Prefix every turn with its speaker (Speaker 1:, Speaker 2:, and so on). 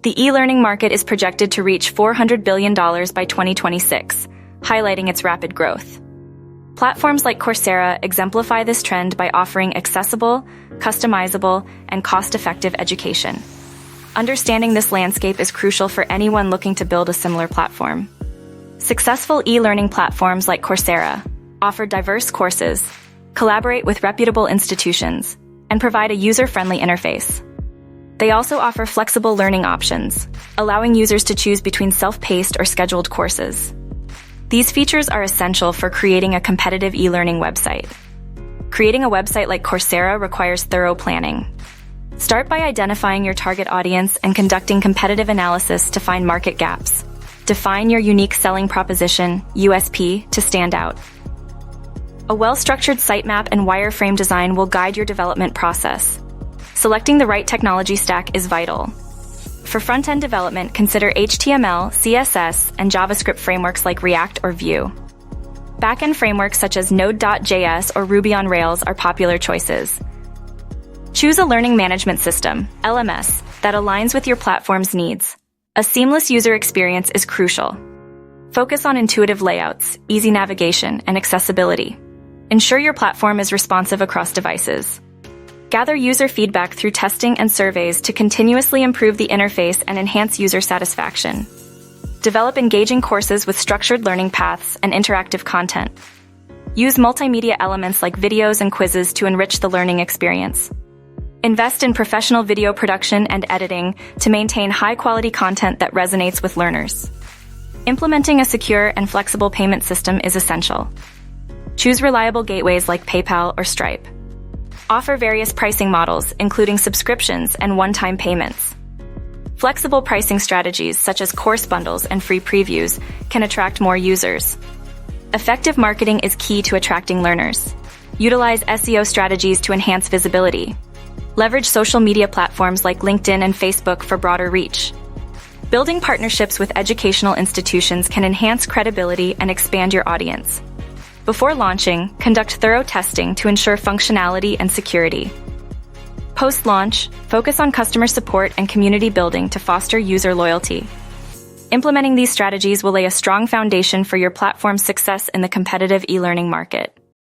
Speaker 1: The e-learning market is projected to reach $400 billion by 2026, highlighting its rapid growth. Platforms like Coursera exemplify this trend by offering accessible, customizable, and cost-effective education. Understanding this landscape is crucial for anyone looking to build a similar platform. Successful e-learning platforms like Coursera offer diverse courses, collaborate with reputable institutions, and provide a user-friendly interface. They also offer flexible learning options, allowing users to choose between self-paced or scheduled courses. These features are essential for creating a competitive e-learning website. Creating a website like Coursera requires thorough planning. Start by identifying your target audience and conducting competitive analysis to find market gaps. Define your unique selling proposition, USP, to stand out. A well-structured sitemap and wireframe design will guide your development process. Selecting the right technology stack is vital. For front-end development, consider HTML, CSS, and JavaScript frameworks like React or Vue. Back-end frameworks such as Node.js or Ruby on Rails are popular choices. Choose a learning management system, LMS, that aligns with your platform's needs. A seamless user experience is crucial. Focus on intuitive layouts, easy navigation, and accessibility. Ensure your platform is responsive across devices. Gather user feedback through testing and surveys to continuously improve the interface and enhance user satisfaction. Develop engaging courses with structured learning paths and interactive content. Use multimedia elements like videos and quizzes to enrich the learning experience. Invest in professional video production and editing to maintain high-quality content that resonates with learners. Implementing a secure and flexible payment system is essential. Choose reliable gateways like PayPal or Stripe. Offer various pricing models, including subscriptions and one-time payments. Flexible pricing strategies such as course bundles and free previews can attract more users. Effective marketing is key to attracting learners. Utilize SEO strategies to enhance visibility. Leverage social media platforms like LinkedIn and Facebook for broader reach. Building partnerships with educational institutions can enhance credibility and expand your audience. Before launching, conduct thorough testing to ensure functionality and security. Post-launch, focus on customer support and community building to foster user loyalty. Implementing these strategies will lay a strong foundation for your platform's success in the competitive e-learning market.